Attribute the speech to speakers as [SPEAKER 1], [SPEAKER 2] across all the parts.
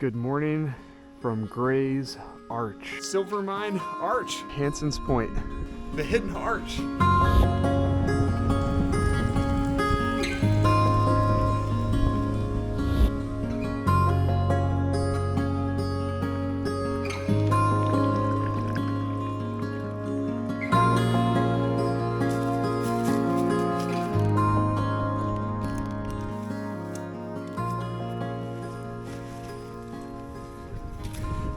[SPEAKER 1] Good morning from Gray's Arch.
[SPEAKER 2] Silver Mine Arch.
[SPEAKER 1] Hansen's Point.
[SPEAKER 2] The hidden arch.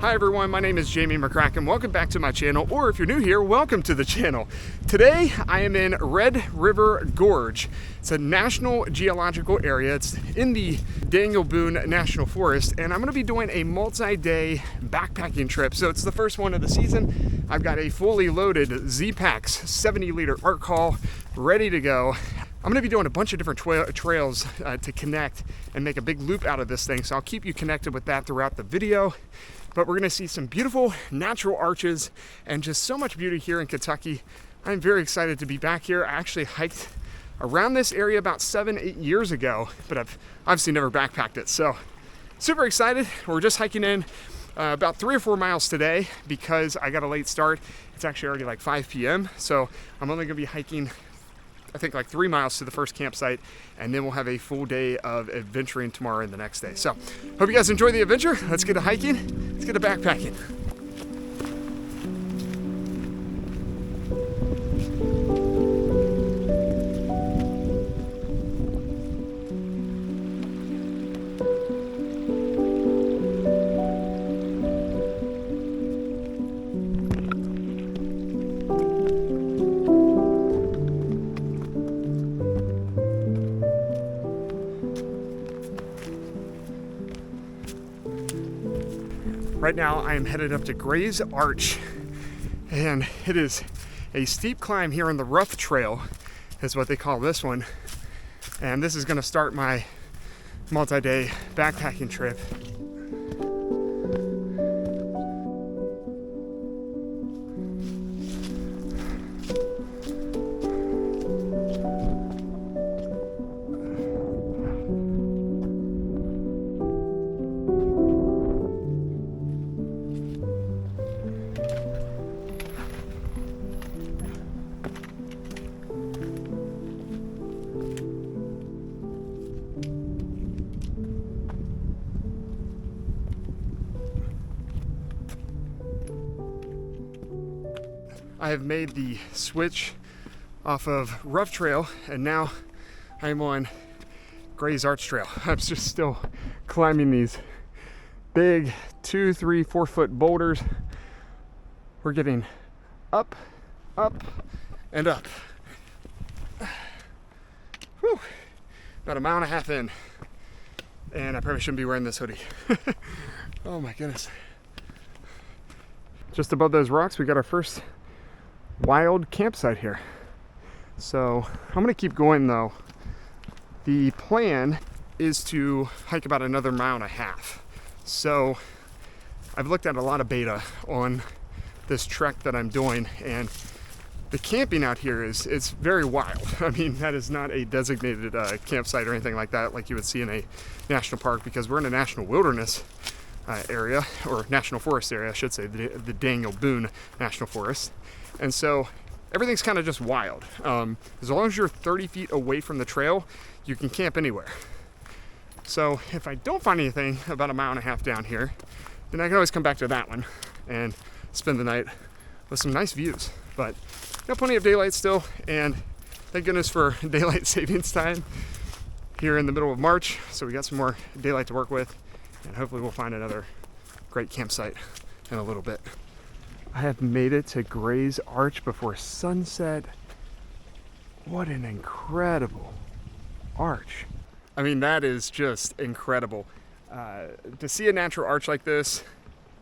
[SPEAKER 2] Hi everyone, my name is Jamie McCracken. Welcome back to my channel, or if you're new here, welcome to the channel. Today I am in Red River Gorge. It's a national geological area. It's in the Daniel Boone National Forest, and I'm gonna be doing a multi-day backpacking trip. So it's the first one of the season. I've got a fully loaded Z-Packs 70-liter arc haul ready to go. I'm gonna be doing a bunch of different trails to connect and make a big loop out of this thing. So I'll keep you connected with that throughout the video. But we're gonna see some beautiful natural arches and just so much beauty here in Kentucky. I'm very excited to be back here. I actually hiked around this area about 7-8 years ago, but I've obviously never backpacked it. So super excited. We're just hiking in about 3 or 4 miles today because I got a late start. It's actually already like 5 p.m. So I'm only gonna be hiking, I think, like 3 miles to the first campsite, and then we'll have a full day of adventuring tomorrow and the next day. So hope you guys enjoy the adventure. Let's get to hiking, let's get to backpacking. Right now I am headed up to Gray's Arch, and it is a steep climb here on the rough trail, is what they call this one. And this is gonna start my multi-day backpacking trip. I have made the switch off of rough trail, and now I'm on Gray's Arch Trail. I'm just still climbing these big 2, 3, 4 foot boulders. We're getting up, up, and up. Whew. About 1.5 miles in, and I probably shouldn't be wearing this hoodie. Oh my goodness. Just above those rocks, we got our first wild campsite here. So I'm gonna keep going though. The plan is to hike about another 1.5 miles. So I've looked at a lot of beta on this trek that I'm doing, and the camping out here is very wild. I mean, that is not a designated campsite or anything like that, like you would see in a national park, because we're in a national wilderness area, or national forest area, I should say, the Daniel Boone National Forest. And so everything's kind of just wild. As long as you're 30 feet away from the trail, you can camp anywhere. So if I don't find anything about 1.5 miles down here, then I can always come back to that one and spend the night with some nice views. But got plenty of daylight still, and thank goodness for daylight savings time here in the middle of March. So we got some more daylight to work with, and hopefully we'll find another great campsite in a little bit. I have made it to Gray's Arch before sunset. What an incredible arch. I mean, that is just incredible. To see a natural arch like this,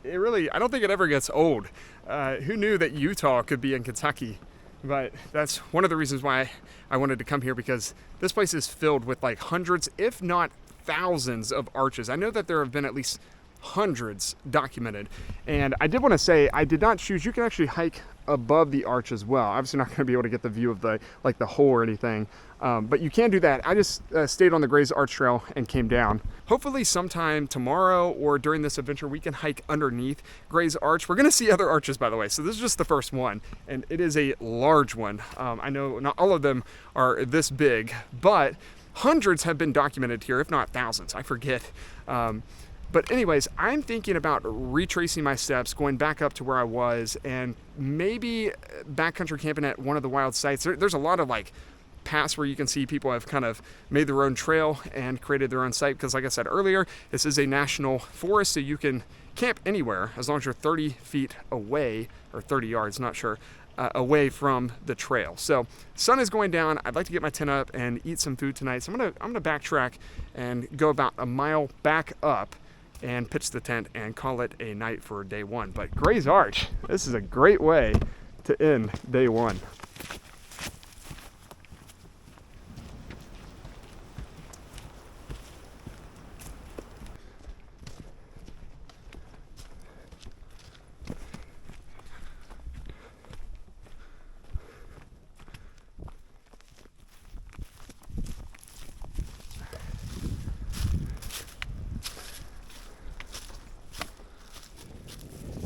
[SPEAKER 2] I don't think it ever gets old. Who knew that Utah could be in Kentucky? But that's one of the reasons why I wanted to come here, because this place is filled with like hundreds, if not thousands, of arches. I know that there have been at least hundreds documented. And I did want to say, I did not choose, you can actually hike above the arch as well. Obviously not going to be able to get the view of the hole or anything, but you can do that. I just stayed on the Gray's Arch Trail and came down. Hopefully sometime tomorrow or during this adventure we can hike underneath Gray's Arch. We're going to see other arches, by the way, so this is just the first one, and it is a large one. I know not all of them are this big, but hundreds have been documented here, if not thousands, I forget. But anyways, I'm thinking about retracing my steps, going back up to where I was, and maybe backcountry camping at one of the wild sites. There's a lot of paths where you can see people have kind of made their own trail and created their own site, because like I said earlier, this is a national forest, so you can camp anywhere as long as you're 30 feet away, or 30 yards, not sure, away from the trail. So sun is going down. I'd like to get my tent up and eat some food tonight. So I'm gonna backtrack and go about a mile back up and pitch the tent and call it a night for day one. But Gray's Arch, this is a great way to end day one.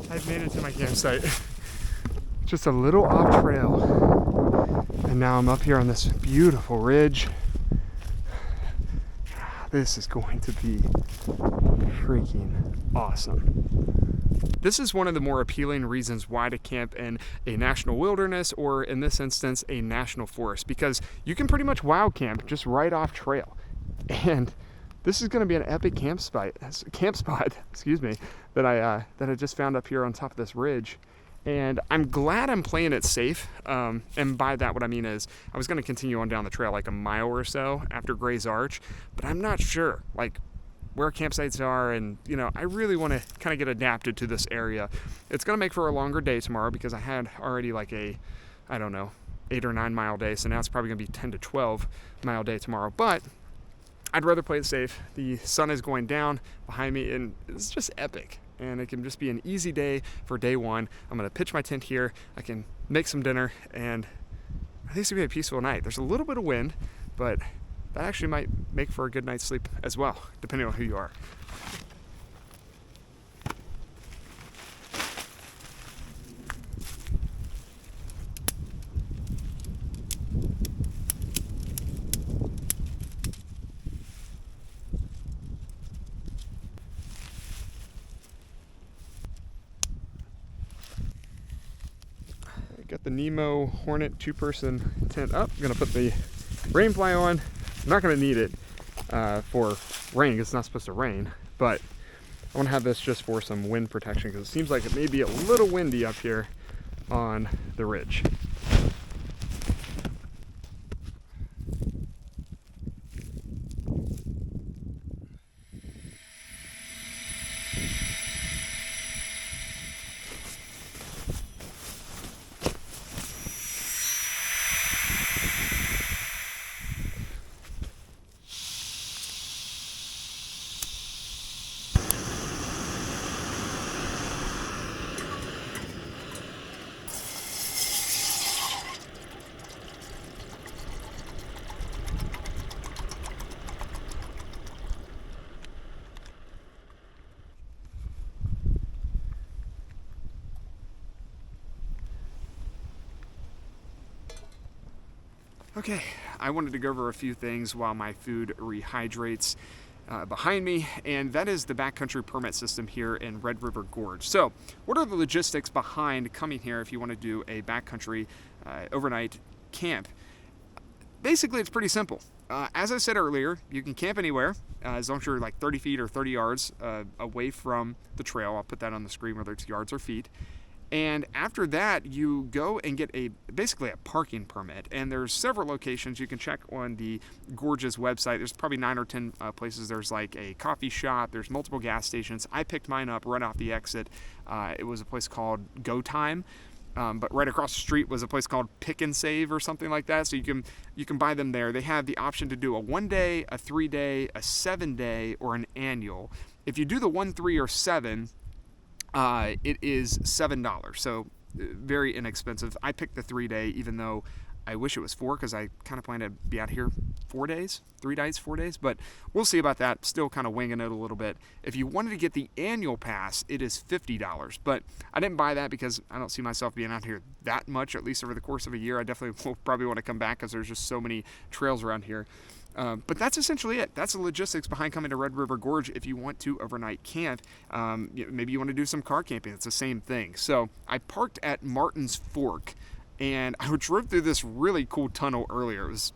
[SPEAKER 2] I've made it to my campsite. Just a little off trail. And now I'm up here on this beautiful ridge. This is going to be freaking awesome. This is one of the more appealing reasons why to camp in a national wilderness, or in this instance, a national forest, because you can pretty much wild camp just right off trail. And this is going to be an epic camp spot, excuse me, that I just found up here on top of this ridge. And I'm glad I'm playing it safe. And by that, what I mean is I was going to continue on down the trail like a mile or so after Gray's Arch, but I'm not sure where campsites are, and I really want to kind of get adapted to this area. It's going to make for a longer day tomorrow, because I had already I don't know, 8 or 9 mile day, so now it's probably going to be 10 to 12 mile day tomorrow. But I'd rather play it safe. The sun is going down behind me, and it's just epic. And it can just be an easy day for day one. I'm going to pitch my tent here. I can make some dinner, and I think it's going to be a peaceful night. There's a little bit of wind, but that actually might make for a good night's sleep as well, depending on who you are. Got the Nemo Hornet 2-person tent up. I'm gonna put the rain fly on. I'm not gonna need it for rain, because it's not supposed to rain, but I want to have this just for some wind protection, because it seems like it may be a little windy up here on the ridge. Okay, I wanted to go over a few things while my food rehydrates behind me, and that is the backcountry permit system here in Red River Gorge. So, what are the logistics behind coming here if you want to do a backcountry overnight camp? Basically, it's pretty simple. As I said earlier, you can camp anywhere as long as you're 30 feet or 30 yards away from the trail. I'll put that on the screen, whether it's yards or feet. And after that, you go and get basically a parking permit. And there's several locations. You can check on the Gorge's website. There's probably 9 or 10 places. There's a coffee shop. There's multiple gas stations. I picked mine up right off the exit. It was a place called Go Time. but right across the street was a place called Pick and Save or something like that. So you can buy them there. They have the option to do a 1 day, a 3 day, a 7 day, or an annual. If you do the 1, 3, or 7, it is $7. So very inexpensive. I picked the 3 day, even though I wish it was 4, because I kind of plan to be out here 4 days, 3 days, 4 days, but we'll see about that. Still kind of winging it a little bit. If you wanted to get the annual pass, it is $50, but I didn't buy that because I don't see myself being out here that much, at least over the course of a year. I definitely will probably want to come back because there's just so many trails around here. But that's essentially it. That's the logistics behind coming to Red River Gorge if you want to overnight camp. Maybe you want to do some car camping. It's the same thing. So I parked at Martin's Fork, and I drove through this really cool tunnel earlier. It was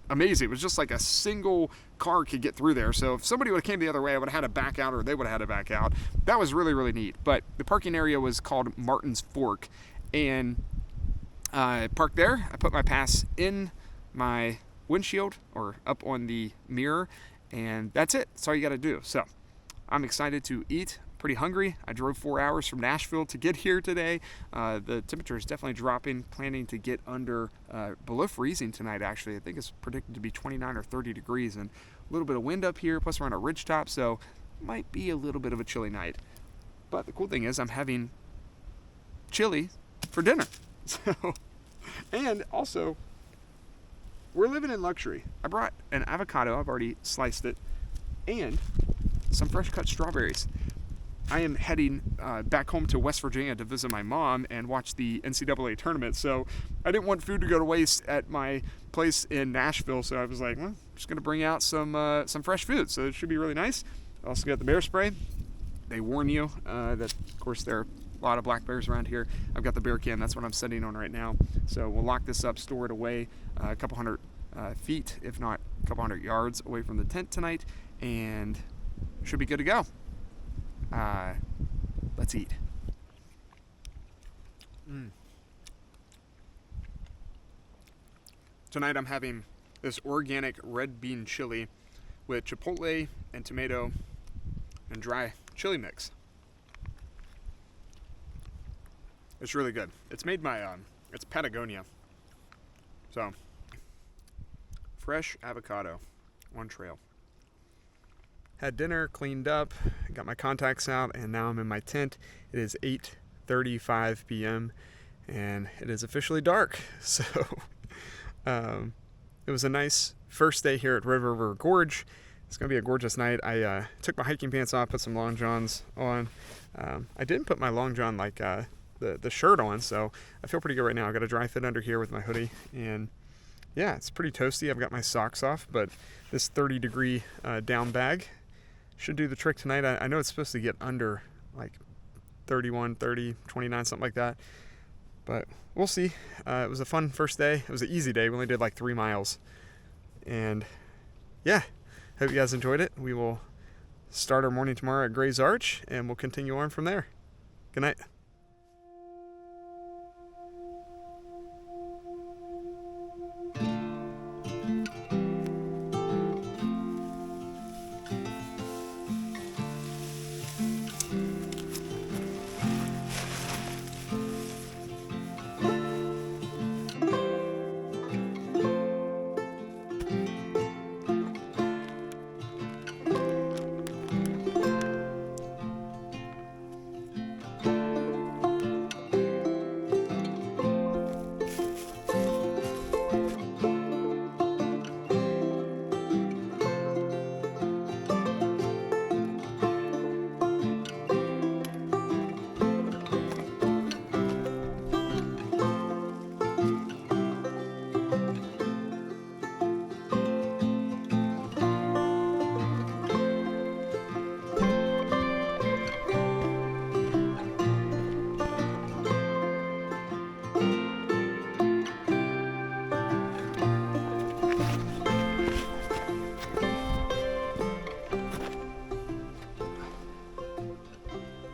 [SPEAKER 2] amazing. It was just like a single car could get through there. So if somebody would have came the other way, I would have had to back out, or they would have had to back out. That was really, really neat. But the parking area was called Martin's Fork, and I parked there. I put my pass in my windshield or up on the mirror, and that's it. That's all you got to do. So I'm excited to eat. Pretty hungry. I drove 4 hours from Nashville to get here today. The temperature is definitely dropping. Planning to get under below freezing tonight, actually. I think it's predicted to be 29 or 30 degrees, and a little bit of wind up here, plus we're on a ridge top, so might be a little bit of a chilly night. But the cool thing is I'm having chili for dinner. So, and also, we're living in luxury. I brought an avocado. I've already sliced it, and some fresh cut strawberries. I am heading back home to West Virginia to visit my mom and watch the NCAA tournament. So I didn't want food to go to waste at my place in Nashville. So I was like, well, I'm just going to bring out some fresh food. So it should be really nice. I also got the bear spray. They warn you that, of course, there are a lot of black bears around here. I've got the bear can. That's what I'm sitting on right now. So we'll lock this up, store it away a couple hundred feet, if not a couple hundred yards away from the tent tonight, and should be good to go. Let's eat. Tonight I'm having this organic red bean chili with chipotle and tomato and dry chili mix. It's really good. It's made by it's Patagonia. So fresh avocado on trail. Had dinner, cleaned up, got my contacts out, and now I'm in my tent. It is 8:35 p.m. and it is officially dark. So it was a nice first day here at Red River Gorge. It's going to be a gorgeous night. I took my hiking pants off, put some long johns on. I didn't put my long john like the shirt on, so I feel pretty good right now. I got a dry fit under here with my hoodie, and yeah, it's pretty toasty. I've got my socks off, but this 30-degree down bag should do the trick tonight. I know it's supposed to get under like 31, 30, 29, something like that. But we'll see. It was a fun first day. It was an easy day. We only did like 3 miles. And yeah, hope you guys enjoyed it. We will start our morning tomorrow at Gray's Arch, and we'll continue on from there. Good night.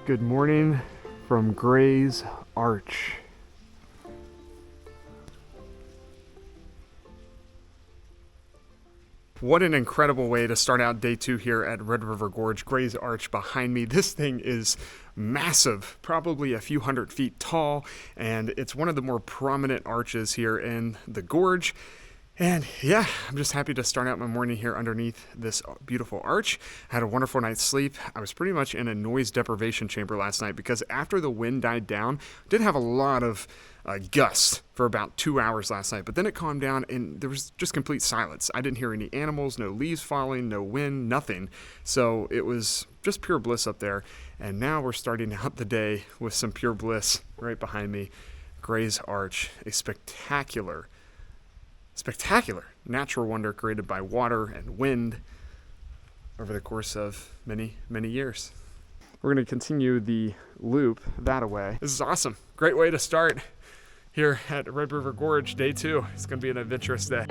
[SPEAKER 2] Good morning from Gray's Arch. What an incredible way to start out day 2 here at Red River Gorge. Gray's Arch behind me. This thing is massive, probably a few hundred feet tall, and it's one of the more prominent arches here in the gorge. And yeah, I'm just happy to start out my morning here underneath this beautiful arch. I had a wonderful night's sleep. I was pretty much in a noise deprivation chamber last night because after the wind died down, I did have a lot of gusts for about 2 hours last night, but then it calmed down and there was just complete silence. I didn't hear any animals, no leaves falling, no wind, nothing. So it was just pure bliss up there. And now we're starting out the day with some pure bliss right behind me. Gray's Arch, a spectacular natural wonder created by water and wind over the course of many, many years. We're going to continue the loop that way. This is awesome. Great way to start here at Red River Gorge, day 2. It's going to be an adventurous day.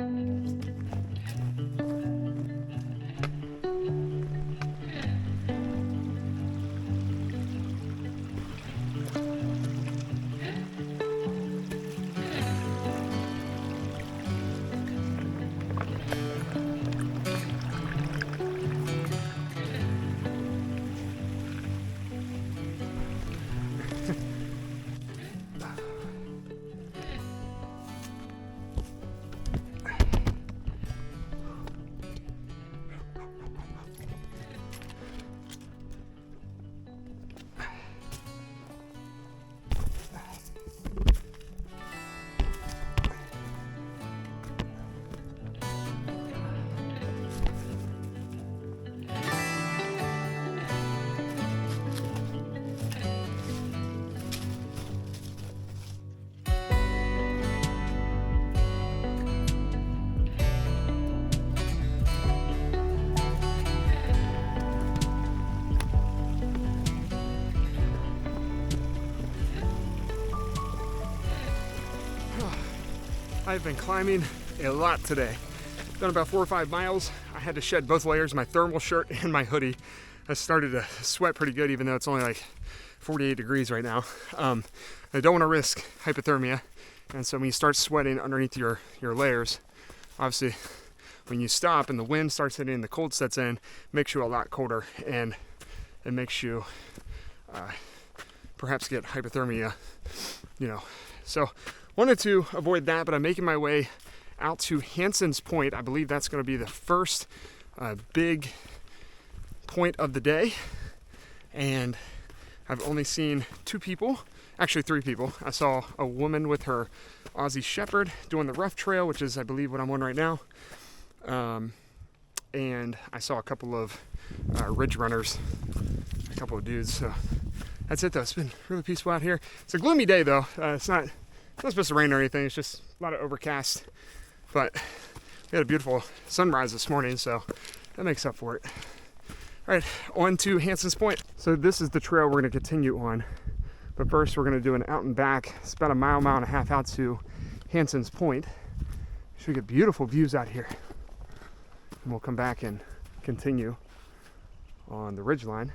[SPEAKER 2] I've been climbing a lot today. Done about 4 or 5 miles. I had to shed both layers, my thermal shirt and my hoodie. I started to sweat pretty good even though it's only like 48 degrees right now. I don't want to risk hypothermia. And so when you start sweating underneath your layers, obviously when you stop and the wind starts hitting and the cold sets in, it makes you a lot colder and it makes you perhaps get hypothermia, So wanted to avoid that, but I'm making my way out to Hansen's Point. I believe that's going to be the first big point of the day. And I've only seen 2 people, actually 3 people. I saw a woman with her Aussie Shepherd doing the rough trail, which is, I believe, what I'm on right now. And I saw a couple of ridge runners, a couple of dudes. So that's it, though. It's been really peaceful out here. It's a gloomy day, though. It's not supposed to rain or anything. It's just a lot of overcast. But we had a beautiful sunrise this morning, so that makes up for it. All right, on to Hansen's Point. So this is the trail we're going to continue on. But first, we're going to do an out and back. It's about a mile and a half out to Hansen's Point. Should get beautiful views out here. And we'll come back and continue on the ridgeline.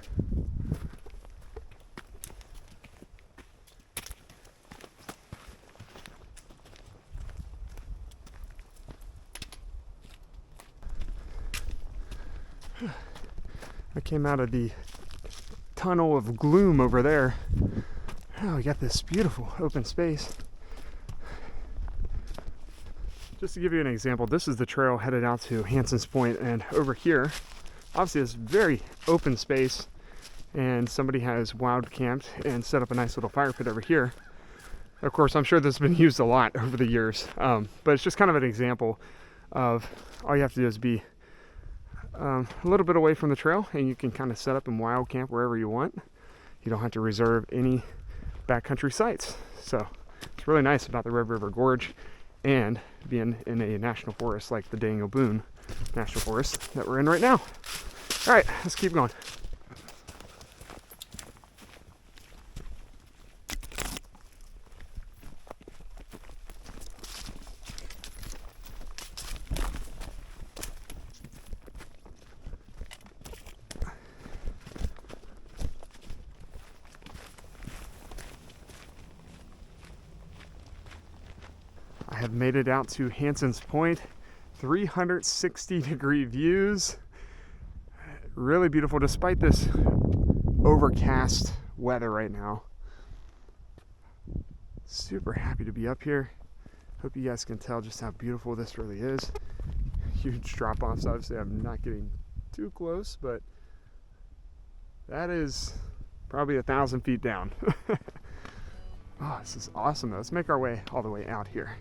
[SPEAKER 2] I came out of the tunnel of gloom over there. Oh, we got this beautiful open space. Just to give you an example, this is the trail headed out to Hansen's Point, and over here, obviously it's very open space, and somebody has wild camped and set up a nice little fire pit over here. Of course, I'm sure this has been used a lot over the years, but it's just kind of an example of all you have to do is be a little bit away from the trail, and you can kind of set up and wild camp wherever you want. You don't have to reserve any backcountry sites. So it's really nice about the Red River Gorge and being in a national forest like the Daniel Boone National Forest that we're in right now. All right, let's keep going. I have made it out to Hansen's Point. 360-degree views. Really beautiful despite this overcast weather right now. Super happy to be up here. Hope you guys can tell just how beautiful this really is. Huge drop-offs. Obviously I'm not getting too close, but that is probably 1,000 feet down. Oh, this is awesome though. Let's make our way all the way out here.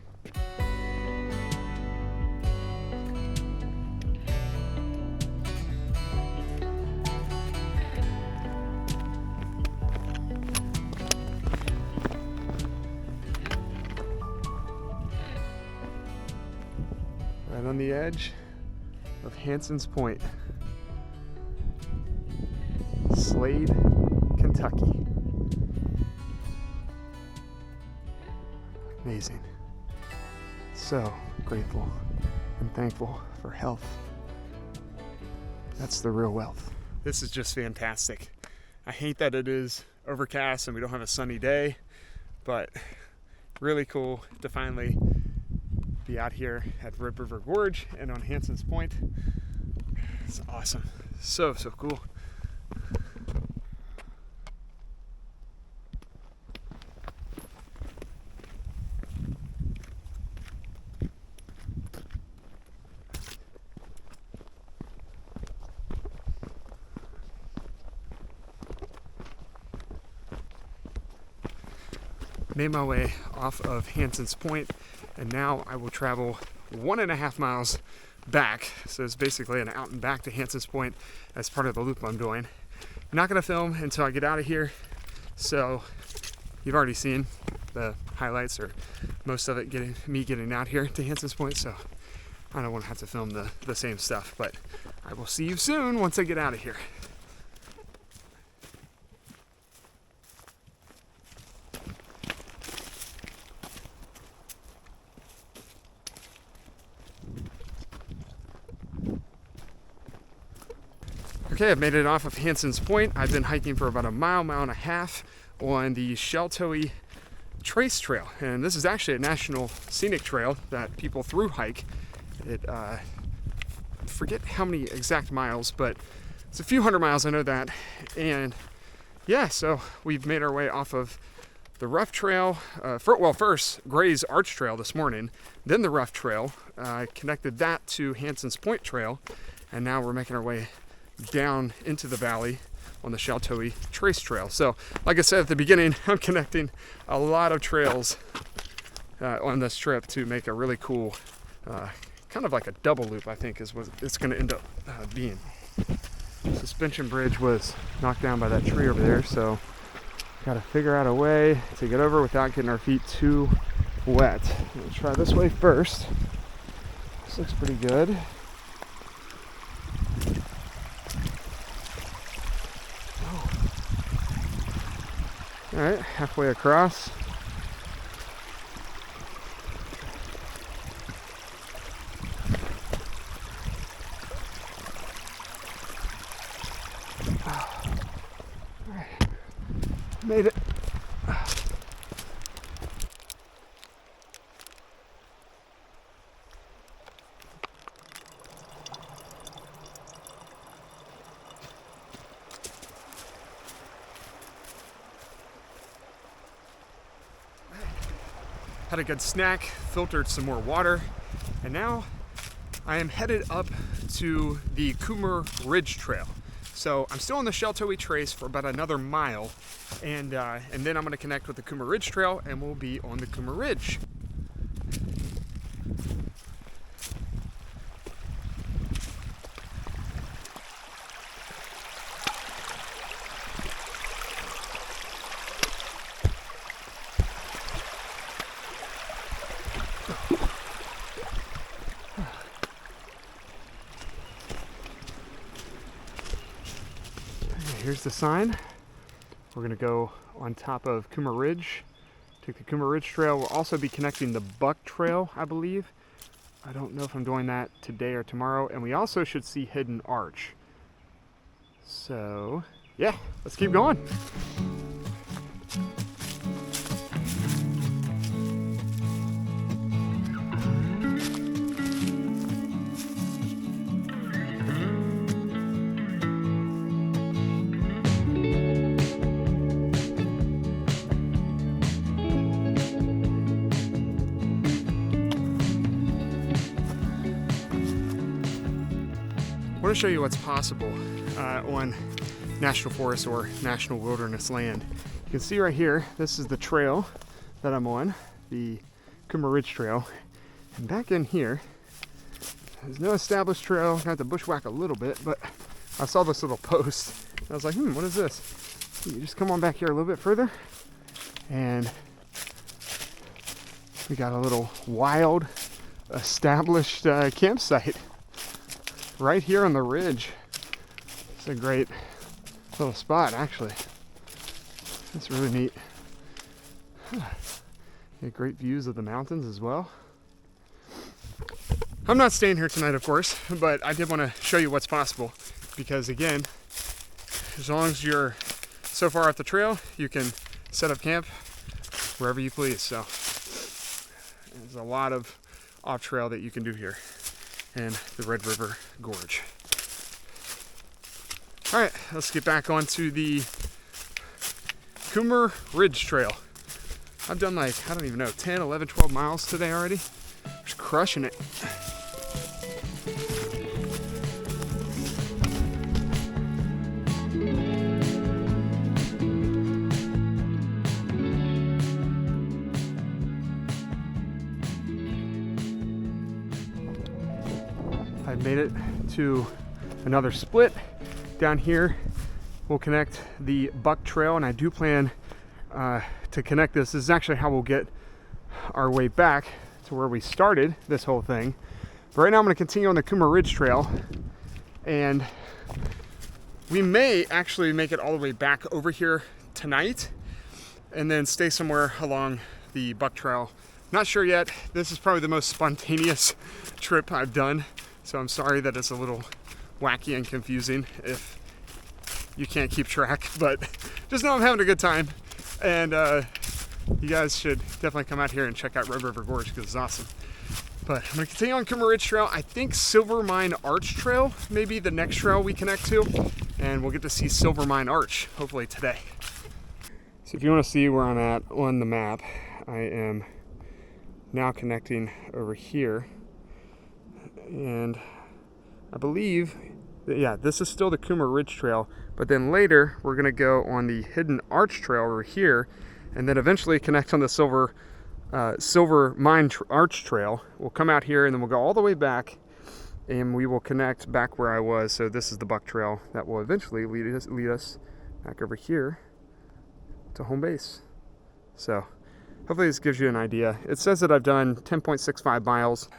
[SPEAKER 2] Right on the edge of Hansen's Point, Slade, Kentucky. Amazing. So grateful and thankful for health. That's the real wealth. This is just fantastic. I hate that it is overcast and we don't have a sunny day, but really cool to finally be out here at Red River Gorge and on Hansen's Point. It's awesome. So cool. Made my way off of Hansen's Point, and now I will travel 1.5 miles back. So it's basically an out and back to Hansen's Point as part of the loop I'm doing. I'm not gonna film until I get out of here. So you've already seen the highlights or most of it getting out here to Hansen's Point. So I don't want to have to film the same stuff, but I will see you soon once I get out of here. Okay, I've made it off of Hansen's Point. I've been hiking for about a mile and a half on the Sheltowee Trace Trail. And this is actually a national scenic trail that people through hike. Forget how many exact miles, but it's a few hundred miles, I know that. And yeah, so we've made our way off of the rough trail. First Gray's Arch Trail this morning, then the rough trail. Connected that to Hansen's Point Trail, and now we're making our way down into the valley on the Sheltowee Trace Trail. So like I said at the beginning, I'm connecting a lot of trails on this trip to make a really cool kind of like a double loop, I think is what it's going to end up being. Suspension bridge was knocked down by that tree over there, so got to figure out a way to get over without getting our feet too wet. We'll try this way first. This looks pretty good. All right, halfway across. All right, made it. Had a good snack, filtered some more water, and now I am headed up to the Coomer Ridge Trail. So I'm still on the Sheltowee Trace for about another mile, and then I'm going to connect with the Coomer Ridge Trail, and we'll be on the Coomer Ridge. Here's the sign. We're gonna go on top of Coomer Ridge, take the Coomer Ridge Trail. We'll also be connecting the Buck Trail, I believe. I don't know if I'm doing that today or tomorrow. And we also should see Hidden Arch. So yeah, let's keep going. want to show you what's possible on national forest or national wilderness land. You can see right here, this is the trail that I'm on, the Coomer Ridge Trail. And back in here, there's no established trail. I have to bushwhack a little bit, but I saw this little post. I was like, what is this? You just come on back here a little bit further, and we got a little wild established campsite right here on the ridge. It's a great little spot, actually. It's really neat. Get great views of the mountains as well. I'm not staying here tonight, of course, but I did want to show you what's possible because, again, as long as you're so far off the trail, you can set up camp wherever you please. So there's a lot of off trail that you can do here in the Red River Gorge. All right, let's get back onto the Coomer Ridge Trail. I've done like, I don't even know, 10, 11, 12 miles today already. Just crushing it. I've made it to another split. Down here we'll connect the Buck Trail, and I do plan to connect this. This is actually how we'll get our way back to where we started this whole thing. But right now I'm going to continue on the Coomer Ridge Trail, and we may actually make it all the way back over here tonight and then stay somewhere along the Buck Trail. Not sure yet. This is probably the most spontaneous trip I've done, so I'm sorry that it's a little wacky and confusing if you can't keep track, but just know I'm having a good time, and you guys should definitely come out here and check out Red River Gorge because it's awesome. But I'm going to continue on Coomer Ridge Trail. I think Silver Mine Arch Trail may be the next trail we connect to, and we'll get to see Silver Mine Arch hopefully today. So if you want to see where I'm at on the map, I am now connecting over here, and I believe that, yeah, this is still the Coomer Ridge Trail, but then later we're going to go on the Hidden Arch Trail over here, and then eventually connect on the Silver Mine Arch Trail. We'll come out here and then we'll go all the way back, and we will connect back where I was. So this is the Buck Trail that will eventually lead us back over here to home base. So hopefully this gives you an idea. It says that I've done 10.65 miles.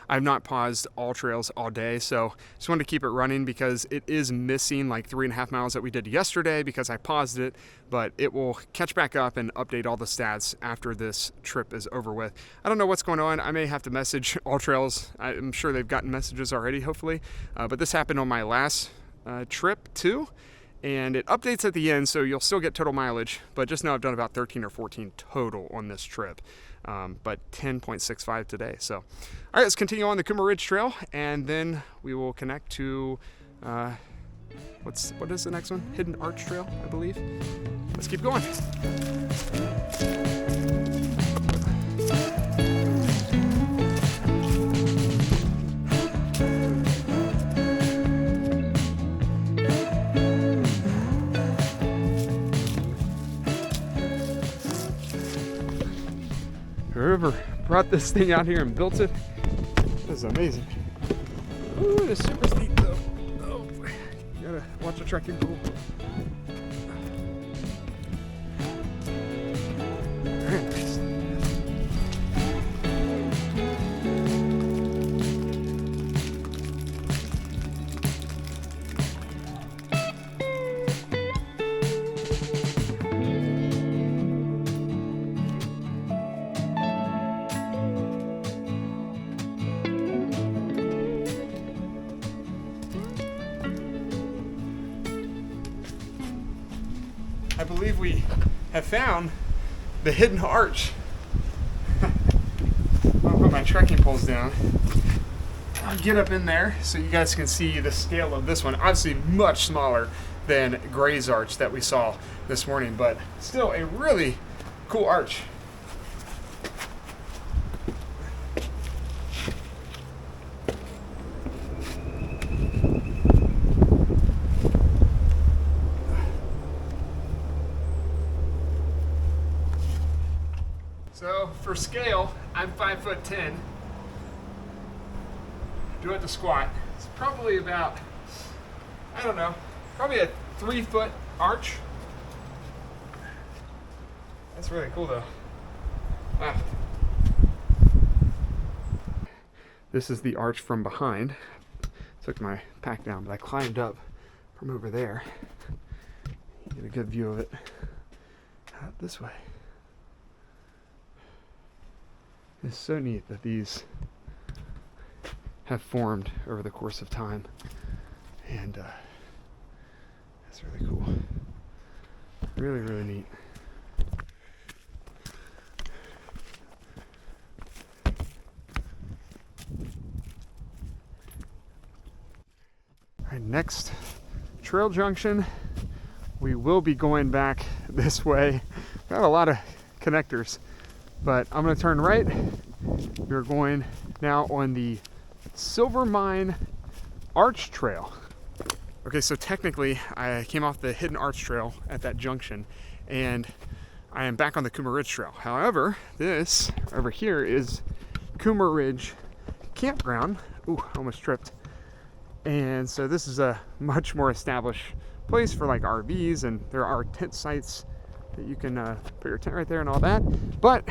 [SPEAKER 2] I've not paused all trails all day, so just wanted to keep it running because it is missing like 3.5 miles that we did yesterday because I paused it, but it will catch back up and update all the stats after this trip is over with. I don't know what's going on. I may have to message all trails. I'm sure they've gotten messages already, hopefully, but this happened on my last trip too. And it updates at the end, so you'll still get total mileage, but just know I've done about 13 or 14 total on this trip, but 10.65 today. So, all right, let's continue on the Coomer Ridge Trail, and then we will connect to, what is the next one? Hidden Arch Trail, I believe. Let's keep going. Whoever brought this thing out here and built it, this is amazing. Ooh, it's super steep though. Oh, you gotta watch the trekking pole. Very nice. I believe we have found the Hidden Arch. I'll put my trekking poles down. I'll get up in there so you guys can see the scale of this one. Obviously much smaller than Gray's Arch that we saw this morning, but still a really cool arch. So for scale, I'm 5'10". Do it to squat. It's probably about, I don't know, probably a 3-foot arch. That's really cool though. Wow. This is the arch from behind. Took my pack down, but I climbed up from over there. Get a good view of it out this way. It's so neat that these have formed over the course of time, and that's really cool. Really, really neat. All right, next trail junction, we will be going back this way. We have a lot of connectors, but I'm going to turn right. We're going now on the Silver Mine Arch Trail. Okay, so technically I came off the Hidden Arch Trail at that junction, and I am back on the Coomer Ridge Trail. However, this over here is Coomer Ridge Campground. Ooh, almost tripped. And so this is a much more established place for like RVs, and there are tent sites that you can put your tent right there and all that. But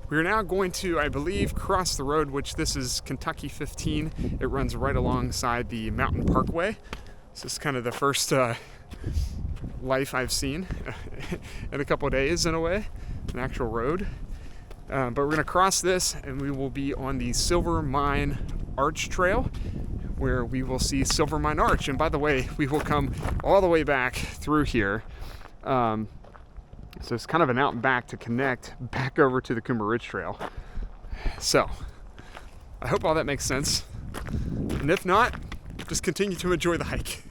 [SPEAKER 2] we're now going to, I believe, cross the road, which this is Kentucky 15. It runs right alongside the Mountain Parkway. This is kind of the first life I've seen in a couple of days, in a way, an actual road. But we're going to cross this, and we will be on the Silver Mine Arch Trail, where we will see Silver Mine Arch. And by the way, we will come all the way back through here. So it's kind of an out and back to connect back over to the Coomer Ridge Trail. So I hope all that makes sense. And if not, just continue to enjoy the hike.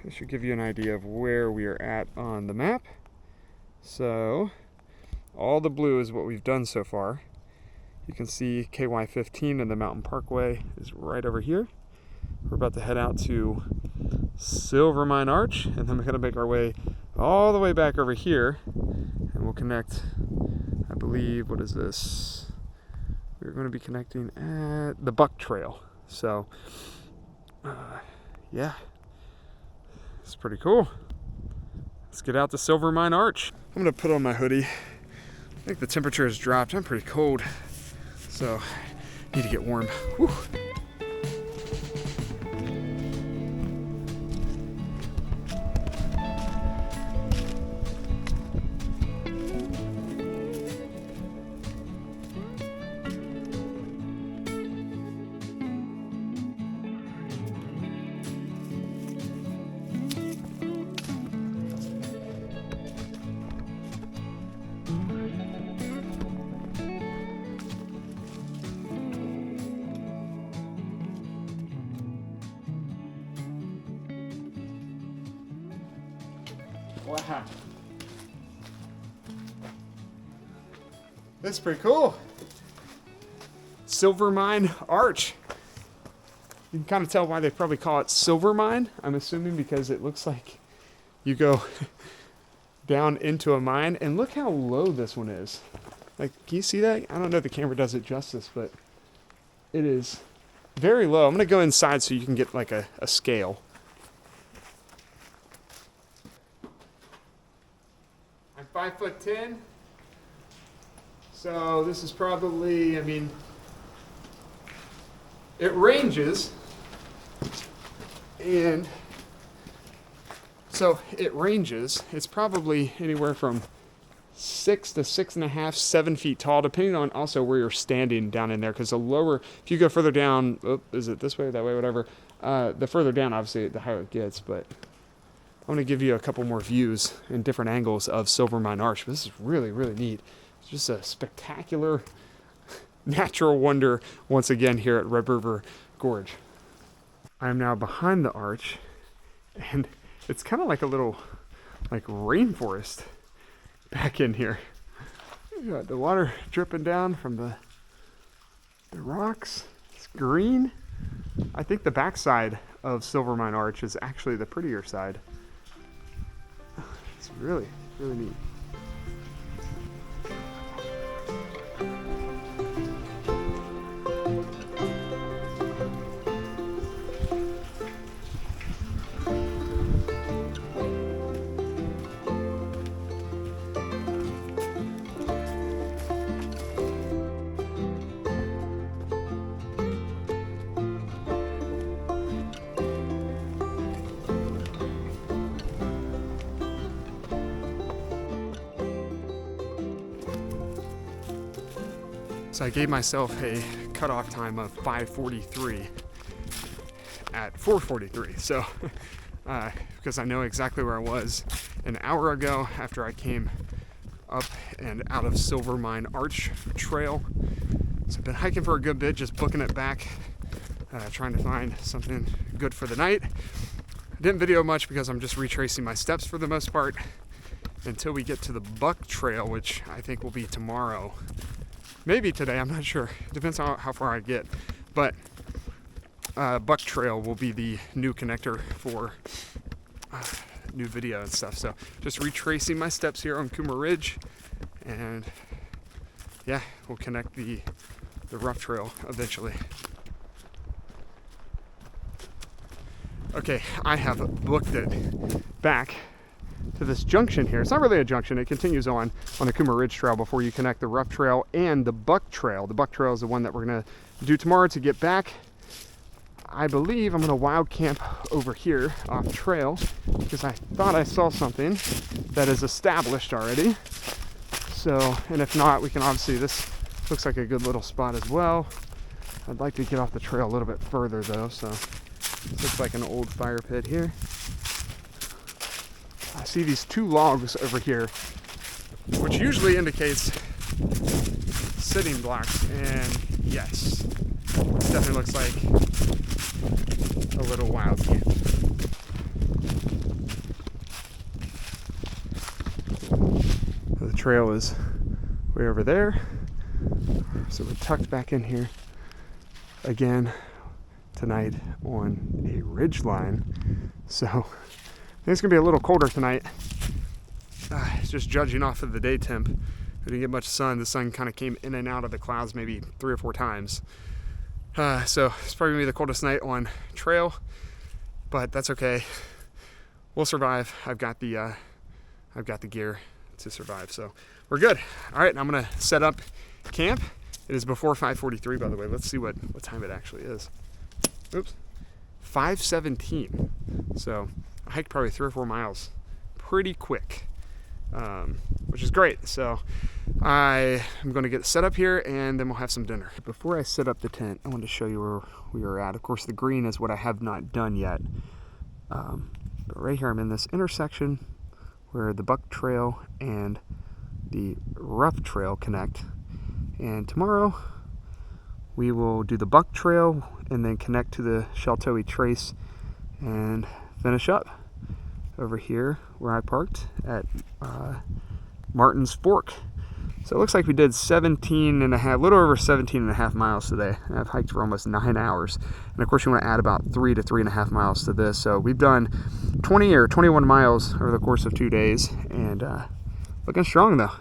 [SPEAKER 2] This should give you an idea of where we are at on the map. So all the blue is what we've done so far. You can see KY15 and the Mountain Parkway is right over here. We're about to head out to Silver Mine Arch, and then we're going to make our way all the way back over here, and we'll connect, I believe, what is this? We're going to be connecting at the Buck Trail. So, yeah, it's pretty cool. Let's get out to Silver Mine Arch. I'm going to put on my hoodie. I think the temperature has dropped. I'm pretty cold, so I need to get warm. Whew. Wow. That's pretty cool. Silver Mine Arch. You can kind of tell why they probably call it Silver Mine, I'm assuming, because it looks like you go down into a mine. And look how low this one is. Like, can you see that? I don't know if the camera does it justice, but it is very low. I'm going to go inside so you can get like a scale. I'm 5'10". So this is probably, I mean, it ranges, and so it ranges. It's probably anywhere from 6 to 6.5, 7 feet tall, depending on also where you're standing down in there. Because the lower, if you go further down, is it this way, that way, whatever? The further down, obviously, the higher it gets. But I'm going to give you a couple more views and different angles of Silver Mine Arch. But this is really, really neat. It's just a spectacular natural wonder once again here at Red River Gorge. I'm now behind the arch, and it's kind of like a little like rainforest back in here. You got the water dripping down from the rocks. It's green. I think the backside of Silver Mine Arch is actually the prettier side. It's really, really neat. So I gave myself a cutoff time of 5:43 at 4:43. So, because I know exactly where I was an hour ago after I came up and out of Silver Mine Arch Trail. So I've been hiking for a good bit, just booking it back, trying to find something good for the night. I didn't video much because I'm just retracing my steps for the most part until we get to the Buck Trail, which I think will be tomorrow. Maybe today, I'm not sure. It depends on how far I get. But Buck Trail will be the new connector for new video and stuff. So just retracing my steps here on Coomer Ridge. And yeah, we'll connect the rough trail eventually. Okay, I have booked it back to this junction here. It's not really a junction. It continues on the Coomer Ridge Trail before you connect the rough trail and the Buck Trail. The Buck Trail is the one that we're going to do tomorrow to get back. I believe I'm going to wild camp over here off trail because I thought I saw something that is established already. So, and if not, we can obviously, this looks like a good little spot as well. I'd like to get off the trail a little bit further though. So this looks like an old fire pit here. I see these two logs over here, which usually indicates sitting blocks, and yes, this definitely looks like a little wild camp. The trail is way over there, so we're tucked back in here again tonight on a ridge line. So I think it's going to be a little colder tonight. It's just judging off of the day temp. We didn't get much sun. The sun kind of came in and out of the clouds maybe 3 or 4 times. So it's probably going to be the coldest night on trail, but that's okay. We'll survive. I've got the gear to survive, so we're good. All right, I'm going to set up camp. It is before 5:43, by the way. Let's see what time it actually is. Oops, 5:17. So I hiked probably 3 or 4 miles pretty quick, which is great. So I am going to get set up here and then we'll have some dinner. Before I set up the tent, I wanted to show you where we are at. Of course, the green is what I have not done yet. But right here, I'm in this intersection where the Buck Trail and the Rough Trail connect. And tomorrow we will do the Buck Trail and then connect to the Sheltoe Trace and finish up over here where I parked at Martin's Fork. So it looks like we did 17 and a half, a little over 17 and a half miles today. I've hiked for almost 9 hours. And of course you want to add about 3 to 3.5 miles to this. So we've done 20 or 21 miles over the course of 2 days, and looking strong though.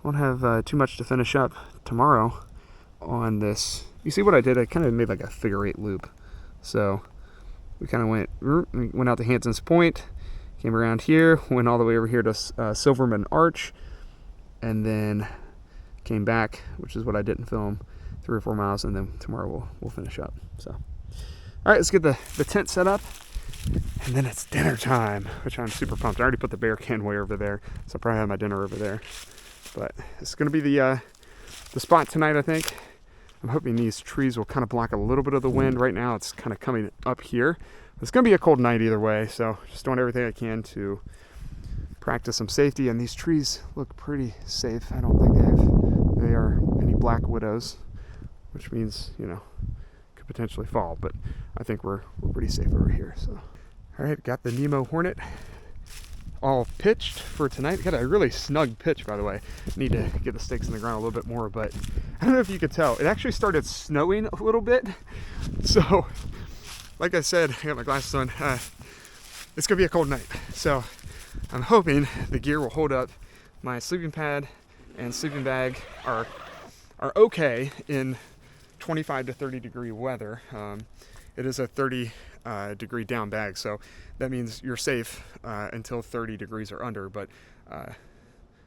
[SPEAKER 2] Won't have too much to finish up tomorrow on this. You see what I did? I kind of made like a figure 8 loop. So we kind of went out to Hansen's Point, came around here, went all the way over here to Silverman Arch, and then came back, which is what I didn't film, 3 or 4 miles, and then tomorrow we'll finish up. So, all right, let's get the tent set up, and then it's dinner time, which I'm super pumped. I already put the bear can way over there, so I'll probably have my dinner over there. But it's going to be the spot tonight, I think. I'm hoping these trees will kind of block a little bit of the wind. Right now it's kind of coming up here. It's going to be a cold night either way, so just doing everything I can to practice some safety. And these trees look pretty safe. I don't think they are any black widows, which means, you know, could potentially fall. But I think we're pretty safe over here. So, all right, got the Nemo Hornet all pitched for tonight. Got a really snug pitch, by the way. Need to get the stakes in the ground a little bit more, but I don't know if you could tell. It actually started snowing a little bit. So, like I said, I got my glasses on. It's gonna be a cold night. So I'm hoping the gear will hold up. My sleeping pad and sleeping bag are okay in 25 to 30 degree weather. It is a 30 degree down bag, so that means you're safe until 30 degrees or under, but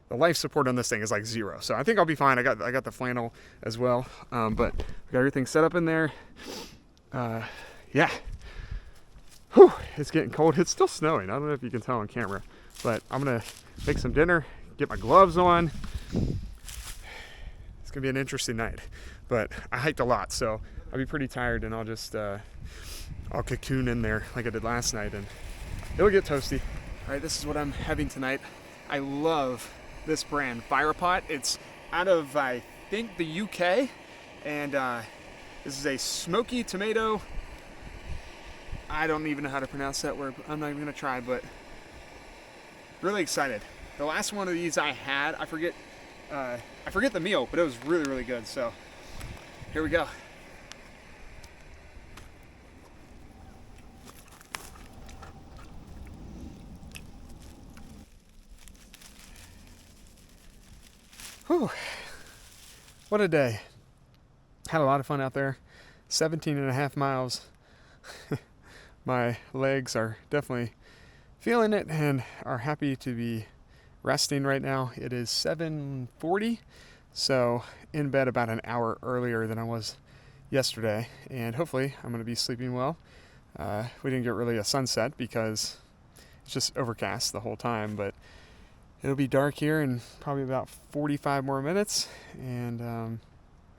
[SPEAKER 2] the life support on this thing is like 0, so I think I'll be fine. I got the flannel as well, but we got everything set up in there. Yeah. Whew, it's getting cold. It's still snowing. I don't know if you can tell on camera, but I'm gonna make some dinner, get my gloves on. It's gonna be an interesting night, but I hiked a lot, so I'll be pretty tired, and I'll just I'll cocoon in there like I did last night, and it'll get toasty. All right, this is what I'm having tonight. I love this brand, Firepot. It's out of, I think, the UK, and this is a smoky tomato. I don't even know how to pronounce that word. I'm not even gonna try, but really excited. The last one of these I had, I forget the meal, but it was really, really good. So here we go. Whew. What a day. Had a lot of fun out there. 17 and a half miles. My legs are definitely feeling it and are happy to be resting right now. It is 7:40, so in bed about an hour earlier than I was yesterday, and hopefully I'm going to be sleeping well. We didn't get really a sunset because it's just overcast the whole time, but it'll be dark here in probably about 45 more minutes, and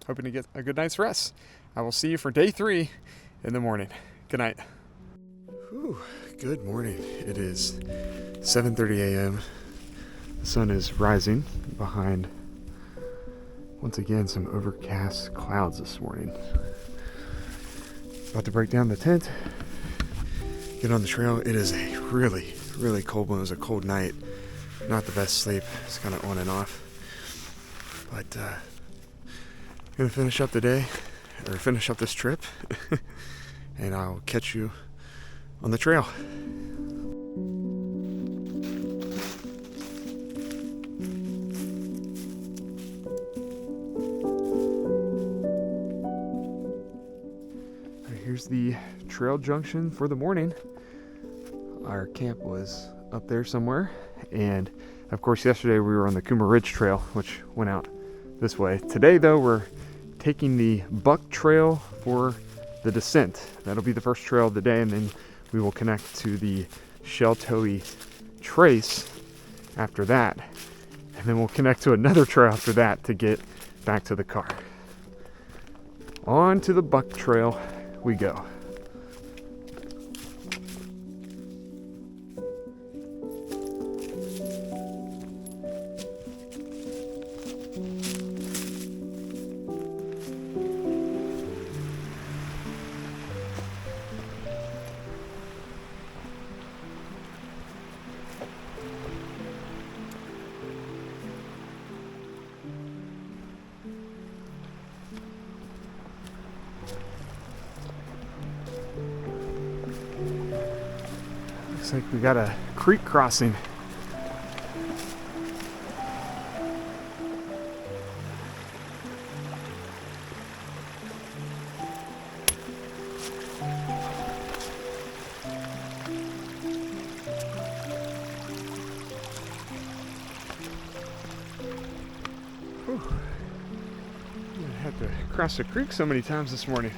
[SPEAKER 2] hoping to get a good night's rest. I will see you for day 3 in the morning. Good night. Whew, good morning. It is 7:30 a.m. The sun is rising behind, once again, some overcast clouds this morning. About to break down the tent, get on the trail. It is a really, really cold one. It was a cold night. Not the best sleep. It's kind of on and off. But gonna finish up the day, or finish up this trip, and I'll catch you on the trail. Here's the trail junction for the morning. Our camp was up there somewhere, and of course yesterday we were on the Coomer Ridge Trail, which went out this way. Today though, we're taking the Buck Trail for the descent. That'll be the first trail of the day, and then we will connect to the Sheltowee Trace after that, and then we'll connect to another trail after that to get back to the car. On to the Buck Trail we go. Looks like we got a creek crossing. Whew. I had to cross the creek so many times this morning.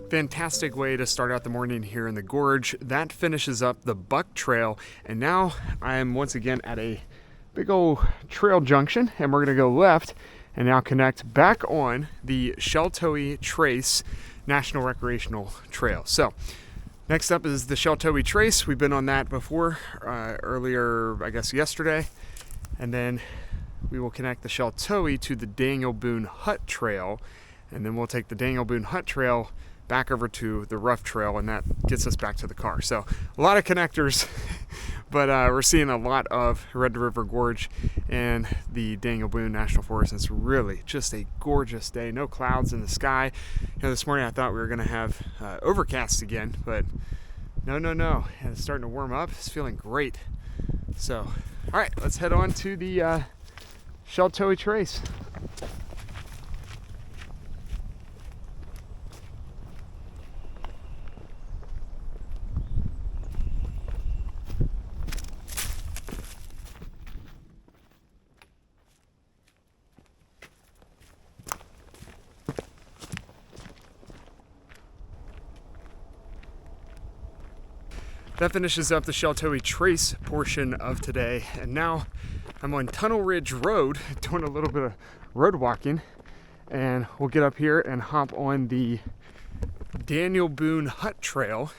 [SPEAKER 2] Fantastic way to start out the morning here in the gorge. That finishes up the Buck Trail, and now I am once again at a big old trail junction, and we're gonna go left and now connect back on the Sheltowee Trace National Recreational Trail. So next up is the Sheltowee Trace. We've been on that before, earlier, I guess yesterday, and then we will connect the Sheltowee to the Daniel Boone Hut Trail, and then we'll take the Daniel Boone Hut Trail back over to the rough trail, and that gets us back to the car. So a lot of connectors, but we're seeing a lot of Red River Gorge and the Daniel Boone National Forest. It's really just a gorgeous day. No clouds in the sky. This morning I thought we were going to have overcast again, but no. And it's starting to warm up. It's feeling great. So, all right, let's head on to the Sheltoe Trace. That finishes up the Sheltoe Trace portion of today, and now I'm on Tunnel Ridge Road doing a little bit of road walking, and we'll get up here and hop on the Daniel Boone Hut Trail,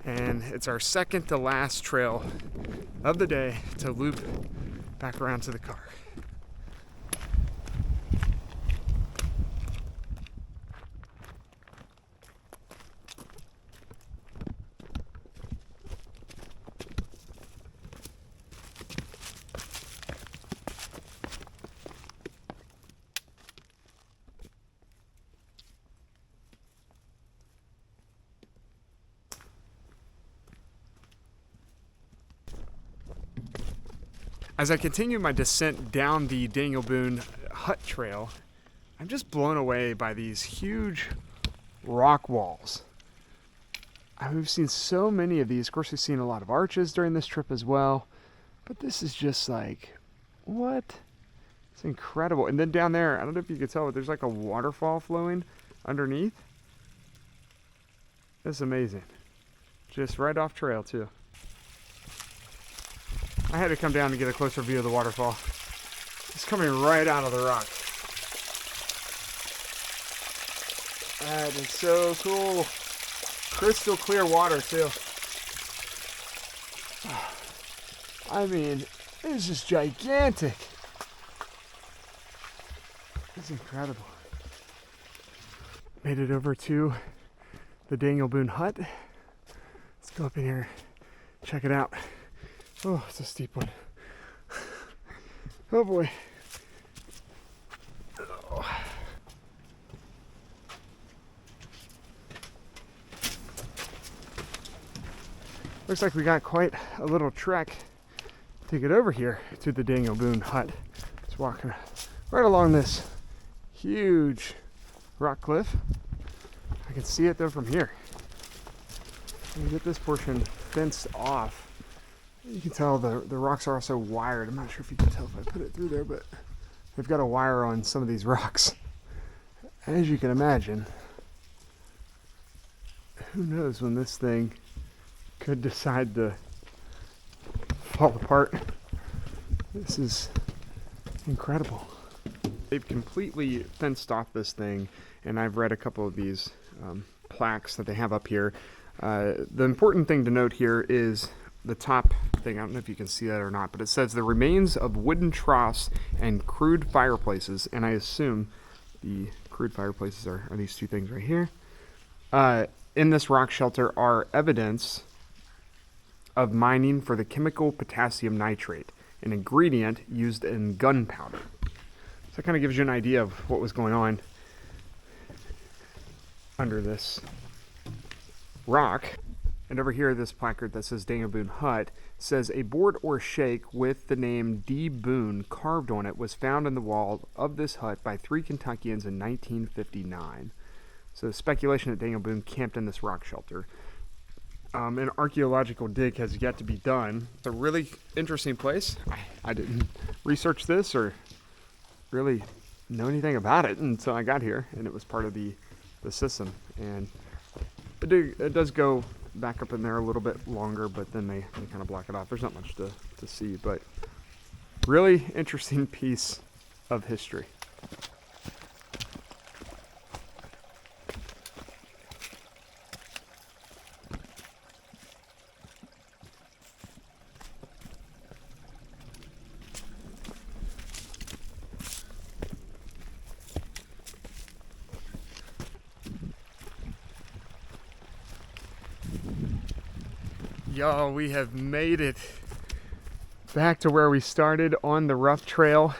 [SPEAKER 2] and it's our second to last trail of the day to loop back around to the car. As I continue my descent down the Daniel Boone Hut Trail, I'm just blown away by these huge rock walls. We've seen so many of these. Of course, we've seen a lot of arches during this trip as well, but this is just like, what? It's incredible. And then down there, I don't know if you can tell, but there's like a waterfall flowing underneath. That's amazing. Just right off trail too. I had to come down to get a closer view of the waterfall. It's coming right out of the rock. That is so cool. Crystal clear water too. I mean, it's just gigantic. It's incredible. Made it over to the Daniel Boone Hut. Let's go up in here, check it out. Oh, it's a steep one. Oh boy. Oh. Looks like we got quite a little trek to get over here to the Daniel Boone Hut. Just walking right along this huge rock cliff. I can see it though from here. Let me get this portion fenced off. You can tell the rocks are also wired. I'm not sure if you can tell if I put it through there, but they've got a wire on some of these rocks. As you can imagine, who knows when this thing could decide to fall apart. This is incredible. They've completely fenced off this thing, and I've read a couple of these plaques that they have up here. The important thing to note here is the top thing. I don't know if you can see that or not, but it says the remains of wooden troughs and crude fireplaces, and I assume the crude fireplaces are these two things right here. In this rock shelter are evidence of mining for the chemical potassium nitrate, an ingredient used in gunpowder. So it kind of gives you an idea of what was going on under this rock. And over here, this placard that says Daniel Boone Hut says a board or shake with the name D. Boone carved on it was found in the wall of this hut by 3 Kentuckians in 1959. So the speculation that Daniel Boone camped in this rock shelter. An archaeological dig has yet to be done. It's a really interesting place. I didn't research this or really know anything about it until I got here, and it was part of the system. And it does go back up in there a little bit longer, but then they kind of block it off. There's not much to see, but really interesting piece of history. Y'all, we have made it back to where we started on the rough trail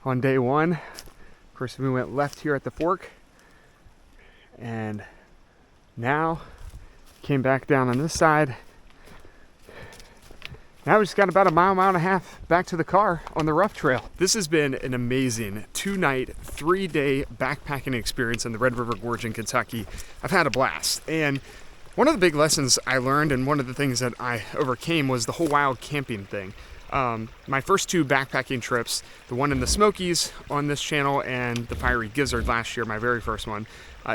[SPEAKER 2] on day one. Of course, we went left here at the fork, and now came back down on this side. Now we just got about a mile and a half back to the car on the rough trail. This has been an amazing 2-night, 3-day backpacking experience in the Red River Gorge in Kentucky. I've had a blast. And one of the big lessons I learned, and one of the things that I overcame, was the whole wild camping thing. My first 2 backpacking trips, the one in the Smokies on this channel and the Fiery Gizzard last year, my very first one,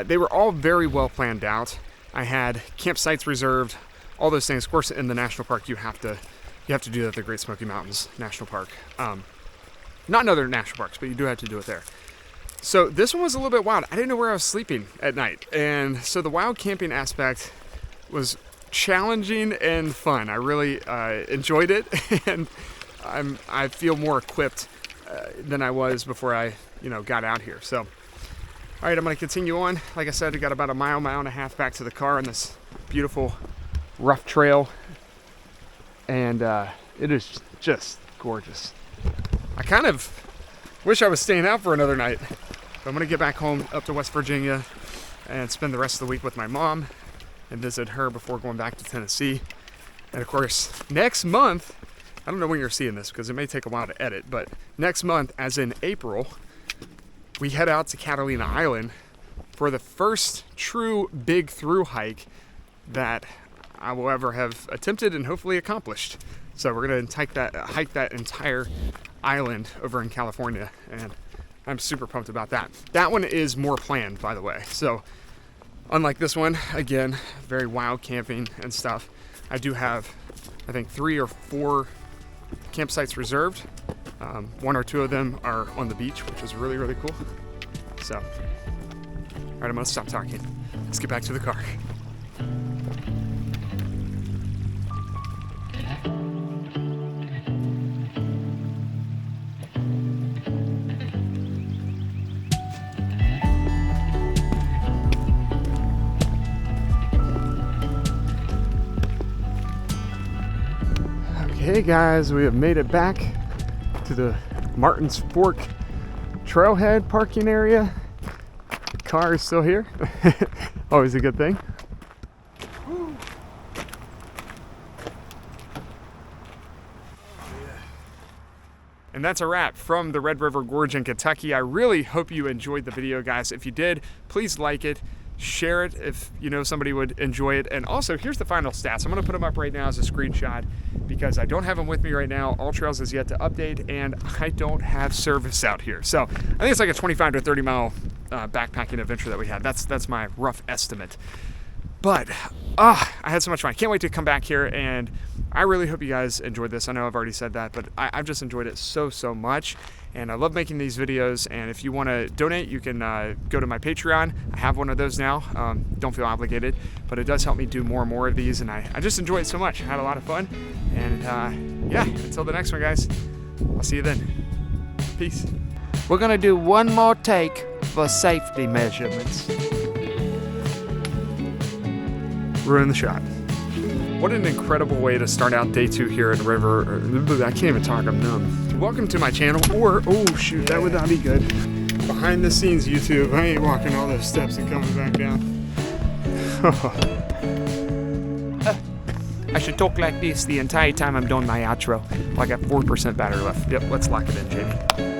[SPEAKER 2] they were all very well planned out. I had campsites reserved, all those things. Of course, in the national park, you have to do that at the Great Smoky Mountains National Park. Not in other national parks, but you do have to do it there. So this one was a little bit wild. I didn't know where I was sleeping at night. And so the wild camping aspect was challenging and fun. I really enjoyed it, and I feel more equipped than I was before I got out here. So, all right, I'm gonna continue on. Like I said, I got about a mile and a half back to the car on this beautiful rough trail. And it is just gorgeous. I kind of wish I was staying out for another night. But I'm going to get back home up to West Virginia and spend the rest of the week with my mom and visit her before going back to Tennessee. And of course, next month, I don't know when you're seeing this because it may take a while to edit, but next month, as in April, we head out to Catalina Island for the first true big through hike that I will ever have attempted and hopefully accomplished. So we're gonna hike that entire island over in California, and I'm super pumped about that. That one is more planned, by the way. So unlike this one, again, very wild camping and stuff, I do have, I think, 3 or 4 campsites reserved. 1 or 2 of them are on the beach, which is really, really cool. So, all right, I'm gonna stop talking. Let's get back to the car. Hey guys, we have made it back to the Martin's Fork trailhead parking area. The car is still here. Always a good thing. And that's a wrap from the Red River Gorge in Kentucky. I really hope you enjoyed the video, guys. If you did, please like it. Share it if you know somebody would enjoy it. And also, here's the final stats. I'm gonna put them up right now as a screenshot because I don't have them with me right now. All Trails is yet to update, and I don't have service out here. So I think it's like a 25 to 30 mile backpacking adventure that we had. That's my rough estimate. But I had so much fun. I can't wait to come back here, and I really hope you guys enjoyed this. I know I've already said that, but I've just enjoyed it so much. And I love making these videos, and if you want to donate, you can go to my Patreon. I have one of those now. Don't feel obligated, but it does help me do more and more of these, and I just enjoy it so much. I had a lot of fun, and yeah, until the next one, guys, I'll see you then. Peace.
[SPEAKER 3] We're gonna do one more take for safety measurements.
[SPEAKER 2] Ruin the shot. What an incredible way to start out day 2 here at River. I can't even talk, I'm numb. Welcome to my channel, or, oh shoot, that would not be good. Behind the scenes YouTube, I ain't walking all those steps and coming back down.
[SPEAKER 3] I should talk like this the entire time I'm doing my outro. Well, I got 4% battery left.
[SPEAKER 2] Yep, let's lock it in, Jamie.